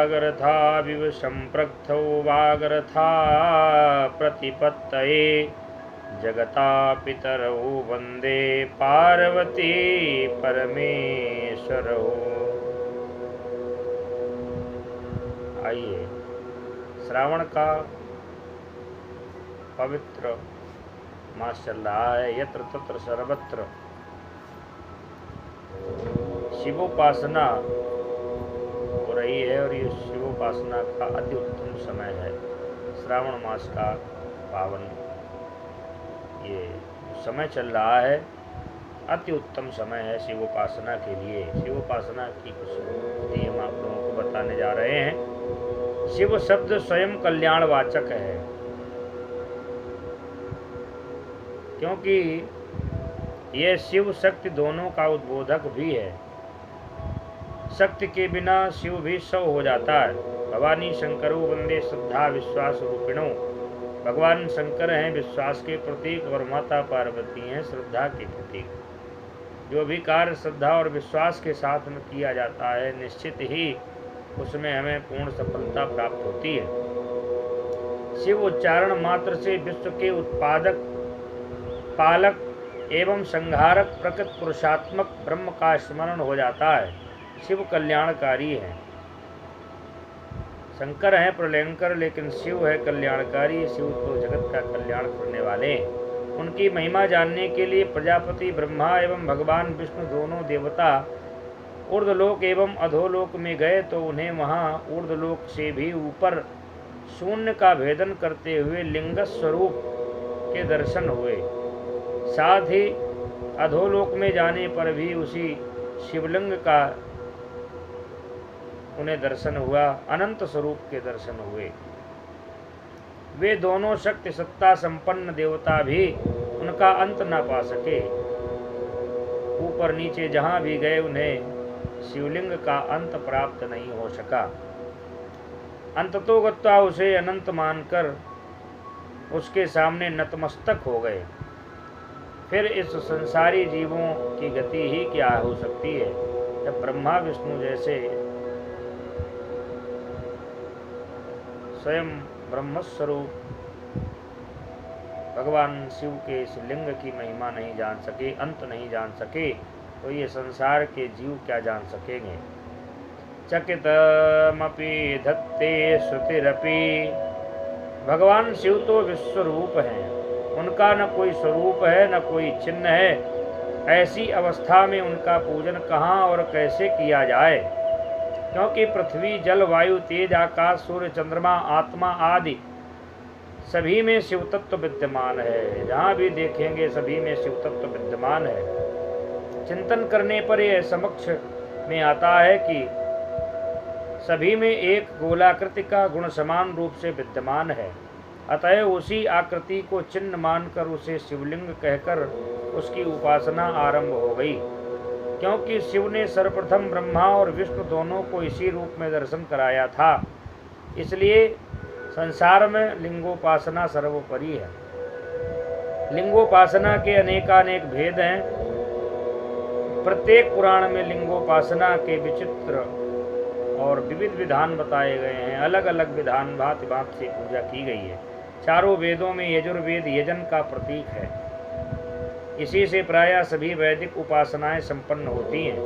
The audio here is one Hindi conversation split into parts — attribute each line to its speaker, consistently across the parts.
Speaker 1: वागर्धाविव सम्पृक्तौ वागर्था प्रतिपत्तये जगता पितरौ वन्दे पार्वती परमेश्वरौ। आइए, श्रावण का पवित्र मास चल रहा है। यत्र तत्र सर्वत्र शिवोपासना हो रही है और ये शिवोपासना का अति उत्तम समय है। श्रावण मास का पावन ये समय चल रहा है, अति उत्तम समय है शिवोपासना के लिए। शिवोपासना की कुछ विधि हम आप लोगों को बताने जा रहे हैं। शिव शब्द स्वयं कल्याणवाचक है, क्योंकि यह शिव शक्ति दोनों का उद्बोधक भी है। शक्ति के बिना शिव भी शव हो जाता है। भवानी शंकरो वंदे श्रद्धा विश्वास रूपिणों। भगवान शंकर हैं विश्वास के प्रतीक और माता पार्वती हैं श्रद्धा के प्रतीक। जो भी कार्य श्रद्धा और विश्वास के साथ में किया जाता है, निश्चित ही उसमें हमें पूर्ण सफलता प्राप्त होती है। शिव उच्चारण मात्र से विश्व के उत्पादक, पालक एवं संहारक प्रकृत पुरुषात्मक ब्रह्म का स्मरण हो जाता है। शिव कल्याणकारी है। शंकर है प्रलयंकर, लेकिन शिव है कल्याणकारी। शिव तो जगत का कल्याण करने वाले हैं। उनकी महिमा जानने के लिए प्रजापति ब्रह्मा एवं भगवान विष्णु दोनों देवता ऊर्ध्वलोक एवं अधोलोक में गए तो उन्हें वहां ऊर्ध्वलोक से भी ऊपर शून्य का भेदन करते हुए लिंग स्वरूप के दर्शन हुए। साथ ही अधोलोक में जाने पर भी उसी शिवलिंग का उन्हें दर्शन हुआ, अनंत स्वरूप के दर्शन हुए। वे दोनों शक्ति सत्ता संपन्न देवता भी उनका अंत न पा सके। ऊपर नीचे जहां भी गए उन्हें शिवलिंग का अंत प्राप्त नहीं हो सका। अंततोगत्वा उसे अनंत मानकर उसके सामने नतमस्तक हो गए। फिर इस संसारी जीवों की गति ही क्या हो सकती है, जब ब्रह्मा विष्णु जैसे स्वयं ब्रह्मस्वरूप भगवान शिव के इस लिंग की महिमा नहीं जान सके, अंत नहीं जान सके, तो ये संसार के जीव क्या जान सकेंगे। चकितमपि धत्ते श्रुतिरपि। भगवान शिव तो विश्वरूप हैं, उनका न कोई स्वरूप है न कोई चिन्ह है। ऐसी अवस्था में उनका पूजन कहाँ और कैसे किया जाए, क्योंकि पृथ्वी जल वायु तेज आकाश सूर्य चंद्रमा आत्मा आदि सभी में शिव तत्व विद्यमान है। जहाँ भी देखेंगे सभी में शिव तत्व विद्यमान है। चिंतन करने पर यह समक्ष में आता है कि सभी में एक गोलाकृति का गुण समान रूप से विद्यमान है। अतः उसी आकृति को चिन्ह मानकर उसे शिवलिंग कहकर उसकी उपासना आरंभ हो गई, क्योंकि शिव ने सर्वप्रथम ब्रह्मा और विष्णु दोनों को इसी रूप में दर्शन कराया था। इसलिए संसार में लिंगोपासना सर्वोपरि है। लिंगोपासना के अनेकानेक भेद हैं। प्रत्येक पुराण में लिंगोपासना के विचित्र और विविध विधान बताए गए हैं। अलग अलग विधान भांति भांति से पूजा की गई है। चारों वेदों में यजुर्वेद यजन का प्रतीक है। इसी से प्रायः सभी वैदिक उपासनाएं संपन्न होती हैं।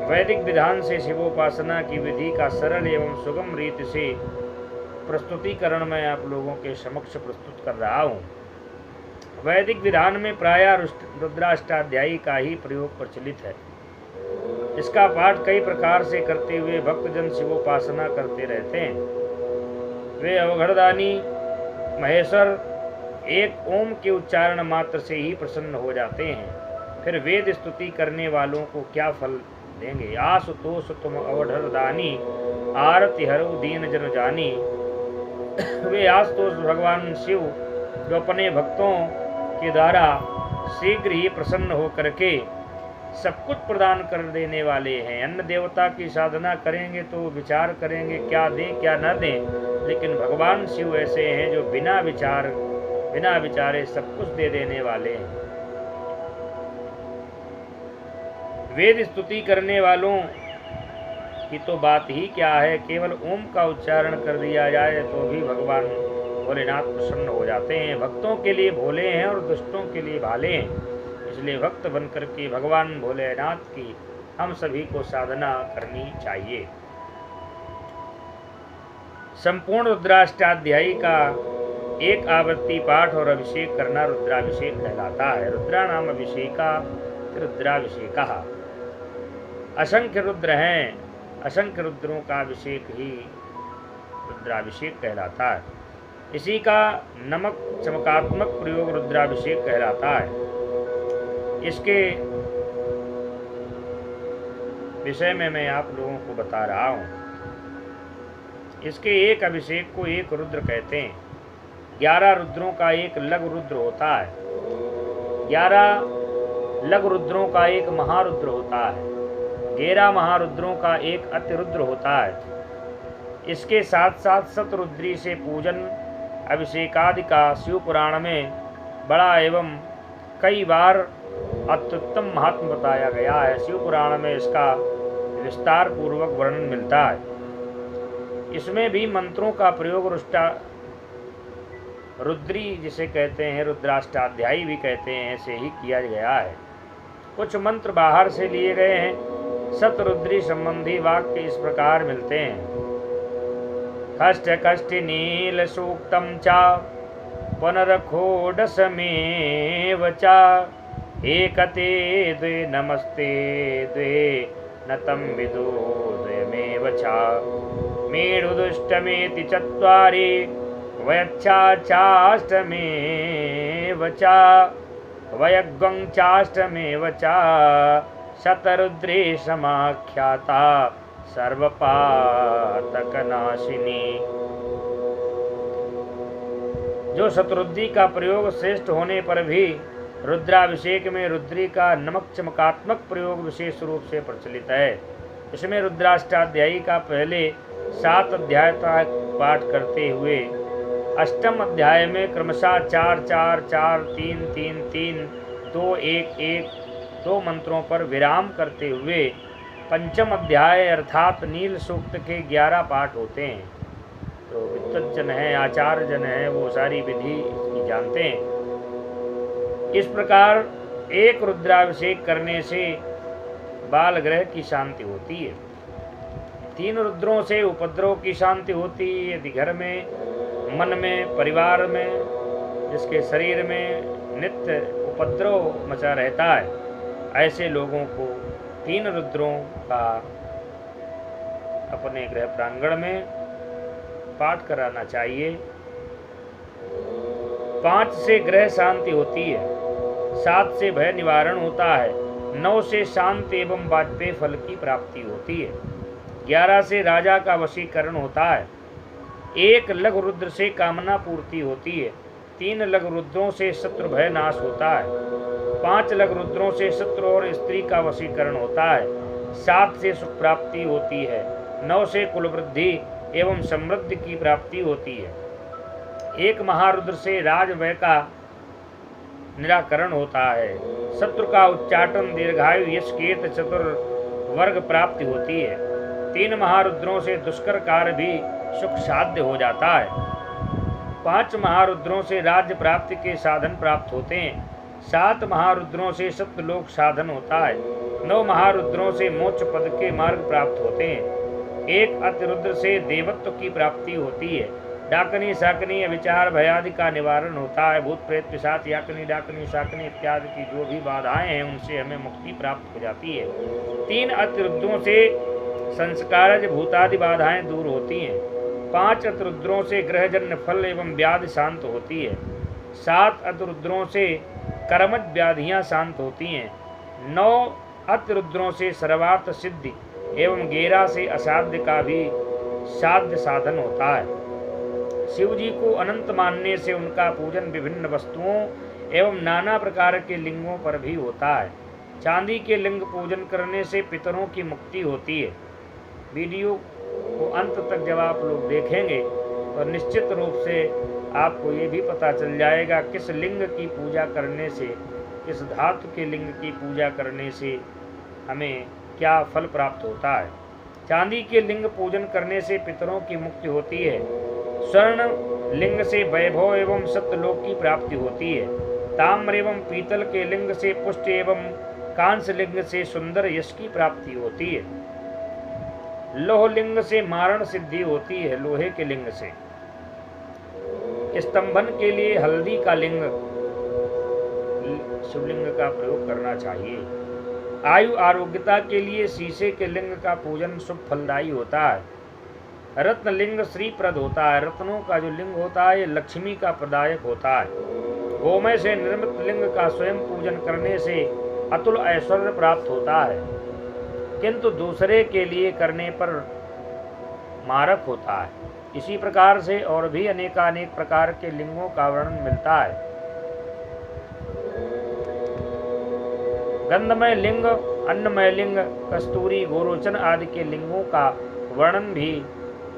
Speaker 1: वैदिक विधान से शिवोपासना की विधि का सरल एवं सुगम रीति से प्रस्तुतिकरण मैं आप लोगों के समक्ष प्रस्तुत कर रहा हूँ। वैदिक विधान में प्रायः रुद्राष्टाध्यायी का ही प्रयोग प्रचलित है। इसका पाठ कई प्रकार से करते हुए भक्तजन शिवोपासना करते रहते हैं। वे अवघड़दानी महेश्वर एक ओम के उच्चारण मात्र से ही प्रसन्न हो जाते हैं। फिर वेद स्तुति करने वालों को क्या फल देंगे। आशुतोष तुम अवघड़दानी आरति हरो दीन जन जानी। वे आशुतोष भगवान शिव जो अपने भक्तों के द्वारा शीघ्र ही प्रसन्न होकर के सब कुछ प्रदान कर देने वाले हैं। अन्य देवता की साधना करेंगे तो विचार करेंगे क्या दें क्या न दें, लेकिन भगवान शिव ऐसे हैं जो बिना विचारे सब कुछ दे देने वाले हैं। वेद स्तुति करने वालों की तो बात ही क्या है, केवल ओम का उच्चारण कर दिया जाए तो भी भगवान भोलेनाथ प्रसन्न हो जाते हैं। भक्तों के लिए भोले हैं और दुष्टों के लिए भाले हैं, इसलिए भक्त बनकर के भगवान भोलेनाथ की हम सभी को साधना करनी चाहिए। संपूर्ण रुद्राष्टाध्यायी का एक आवृत्ति पाठ और अभिषेक करना रुद्राभिषेक कहलाता है। रुद्रानाम अभिषेका रुद्राभिषेका। असंख्य रुद्र हैं, असंख्य रुद्रों का अभिषेक ही रुद्राभिषेक कहलाता है। इसी का नमक चमकात्मक प्रयोग रुद्राभिषेक कहलाता है। इसके विषय में मैं आप लोगों को बता रहा हूँ। इसके एक अभिषेक को एक रुद्र कहते हैं। 11 रुद्रों का एक लघु रुद्र होता है। 11 लघु रुद्रों का एक महारुद्र होता है। 11 महारुद्रों का एक अतिरुद्र होता है। इसके साथ साथ शतरुद्री से पूजन अभिषेकादि का शिव पुराण में बड़ा एवं कई बार अत्युत्तम महात्म बताया गया है। शिव पुराण में इसका विस्तार पूर्वक वर्णन मिलता है। इसमें भी मंत्रों का प्रयोग रुद्री जिसे कहते हैं, रुद्राष्टाध्यायी भी कहते हैं, ऐसे ही किया गया है। कुछ मंत्र बाहर से लिए गए हैं। शतरुद्री संबंधी वाक्य इस प्रकार मिलते हैं। कष्ट कष्ट नील सूक्तम चा पुनरखोडसमेव चा एकते द्वे नमस्ते द्वे नतं विदो द्वयमेव चा मेरुदुष्टमेति चत्वारि वयच्चाष्टमेव चा वयग्वं चाष्टमेव चा शतरुद्रे समाख्याता सर्वपातकनाशिनी। जो शतरुद्री का प्रयोग श्रेष्ठ होने पर भी रुद्राभिषेक में रुद्री का नमक चमकात्मक प्रयोग विशेष रूप से प्रचलित है। इसमें रुद्राष्टाध्यायी का पहले 7 अध्याय का पाठ करते हुए अष्टम अध्याय में क्रमशः 4 4 4 3 3 3 2 1 1 2 मंत्रों पर विराम करते हुए पंचम अध्याय अर्थात नील सूक्त के 11 पाठ होते हैं। तो विद्वज्जन है, आचार्य जन है, वो सारी विधि इसकी जानते हैं। इस प्रकार एक रुद्राभिषेक करने से बाल ग्रह की शांति होती है। 3 रुद्रों से उपद्रव की शांति होती है। यदि घर में, मन में, परिवार में, जिसके शरीर में नित्य उपद्रव मचा रहता है, ऐसे लोगों को 3 रुद्रों का अपने गृह प्रांगण में पाठ कराना चाहिए। 5 से ग्रह शांति होती है। 7 से भय निवारण होता है। 9 से शांत एवं वाजपेय फल की प्राप्ति होती है। 11 से राजा का वशीकरण होता है। 1 लघु रुद्र से कामना पूर्ति होती है। 3 लघु रुद्रों से शत्रु भय नाश होता है। 5 लघु रुद्रों से शत्रु और स्त्री का वशीकरण होता है। 7 से सुख प्राप्ति होती है। 9 से कुल वृद्धि एवं समृद्धि की प्राप्ति होती है। 1 महारुद्र से राजभय का निराकरण होता है। शत्रु का उच्चाटन, दीर्घायु, यश, कीर्ति, चतुर्वर्ग प्राप्ति होती है। 3 महारुद्रों से दुष्कर कार्य भी सुख साध्य हो जाता है। 5 महारुद्रों से राज्य प्राप्ति के साधन प्राप्त होते हैं। 7 महारुद्रों से सत्यलोक साधन होता है। 9 महारुद्रों से मोक्ष पद के मार्ग प्राप्त होते हैं। 1 अतिरुद्र से देवत्व की प्राप्ति होती है। डाकनी, शाकनी, अविचार, भयादि का निवारण होता है। भूत प्रेत, पिशाच, याकनी, डाकनी, शाकनी इत्यादि की जो भी बाधाएं हैं उनसे हमें मुक्ति प्राप्त हो जाती है। 3 अतिरुद्रों से संस्कारज भूतादि बाधाएं दूर होती हैं। 5 अतिरुद्रों से ग्रहजन्य फल एवं व्याधि शांत होती है। 7 अतिरुद्रों से कर्मज व्याधियां शांत होती हैं। 9 अतिरुद्रों से सर्वार्थ सिद्धि एवं 11 से असाध्य का भी साध्य साधन होता है। शिव जी को अनंत मानने से उनका पूजन विभिन्न वस्तुओं एवं नाना प्रकार के लिंगों पर भी होता है। चांदी के लिंग पूजन करने से पितरों की मुक्ति होती है। वीडियो को अंत तक जब आप लोग देखेंगे तो निश्चित रूप से आपको ये भी पता चल जाएगा किस लिंग की पूजा करने से, किस धातु के लिंग की पूजा करने से हमें क्या फल प्राप्त होता है। चांदी के लिंग पूजन करने से पितरों की मुक्ति होती है। स्वर्ण लिंग से वैभव एवं सत्यलोक की प्राप्ति होती है। ताम्र एवं पीतल के लिंग से पुष्ट एवं कांस लिंग से सुंदर यश की प्राप्ति होती है। लोह लिंग से मारण सिद्धि होती है। लोहे के लिंग से स्तंभन के लिए हल्दी का लिंग शिवलिंग का प्रयोग करना चाहिए। आयु आरोग्यता के लिए शीशे के लिंग का पूजन शुभ फलदायी होता है। रत्न लिंग श्रीप्रद होता है। रत्नों का जो लिंग होता है ये लक्ष्मी का प्रदायक होता है। गोमय से निर्मित लिंग का स्वयं पूजन करने से अतुल ऐश्वर्य प्राप्त होता है, किंतु दूसरे के लिए करने पर मारक होता है। इसी प्रकार से और भी अनेकानेक प्रकार के लिंगों का वर्णन मिलता है। गंधमय लिंग, अन्नमय लिंग, कस्तूरी, गोरोचन आदि के लिंगों का वर्णन भी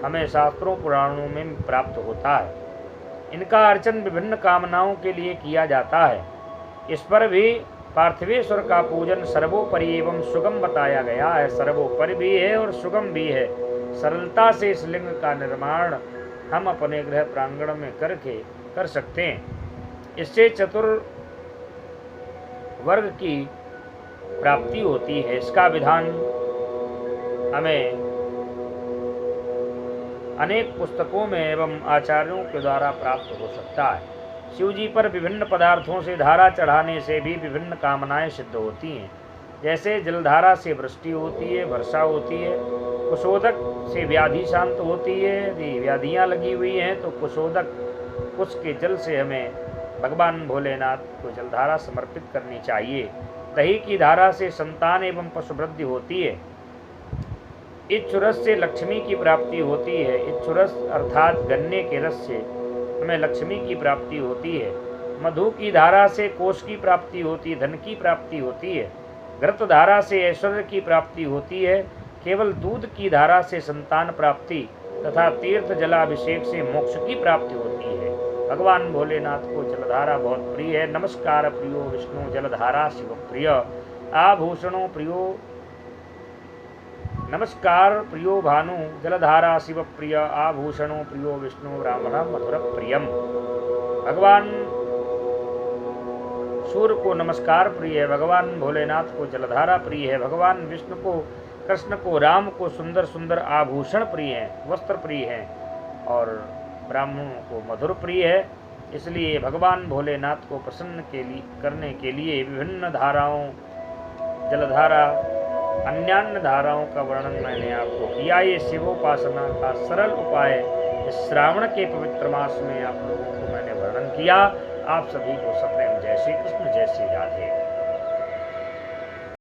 Speaker 1: हमें शास्त्रों पुराणों में प्राप्त होता है। इनका अर्चन विभिन्न कामनाओं के लिए किया जाता है। इस पर भी पार्थिवेश्वर का पूजन सर्वोपरि एवं सुगम बताया गया है। सर्वोपरि भी है और सुगम भी है। सरलता से इस लिंग का निर्माण हम अपने गृह प्रांगण में करके कर सकते हैं। इससे चतुर्वर्ग की प्राप्ति होती है। इसका विधान हमें अनेक पुस्तकों में एवं आचार्यों के द्वारा प्राप्त हो सकता है। शिव जी पर विभिन्न पदार्थों से धारा चढ़ाने से भी विभिन्न कामनाएं सिद्ध होती हैं। जैसे जलधारा से वृष्टि होती है, वर्षा होती है। कुशोदक से व्याधि शांत होती है। यदि व्याधियाँ लगी हुई हैं तो कुशोदक उसके जल से हमें भगवान भोलेनाथ को जलधारा समर्पित करनी चाहिए। दही की धारा से संतान एवं पशु वृद्धि होती है। इच्छुरस से लक्ष्मी की प्राप्ति होती है। इच्छुरस अर्थात गन्ने के रस से हमें लक्ष्मी की प्राप्ति होती है। मधु की धारा से कोष की प्राप्ति होती है, धन की प्राप्ति होती है। घृत धारा से ऐश्वर्य की प्राप्ति होती है। केवल दूध की धारा से संतान प्राप्ति तथा तीर्थ जलाभिषेक से मोक्ष की प्राप्ति होती है। भगवान भोलेनाथ को जलधारा बहुत प्रिय है। नमस्कार प्रियो विष्णु जलधारा शिव प्रिय आभूषणों प्रियो। नमस्कार प्रियो भानु जलधारा शिव प्रिय आभूषणों प्रियो विष्णु ब्राह्मण मधुर प्रियम। भगवान सूर्य को नमस्कार प्रिय है। भगवान भोलेनाथ को जलधारा प्रिय है। भगवान विष्णु को, कृष्ण को, राम को सुंदर सुंदर आभूषण प्रिय हैं, वस्त्र प्रिय हैं और ब्राह्मणों को मधुर प्रिय है। इसलिए भगवान भोलेनाथ को प्रसन्न करने के लिए विभिन्न धाराओं, जलधारा, अन्यान्य धाराओं का वर्णन मैंने आपको किया। ये शिवोपासना का सरल उपाय इस श्रावण के पवित्र मास में आप लोगों को मैंने वर्णन किया। आप सभी को सप्रेम जय श्री कृष्ण, जय श्री राधे।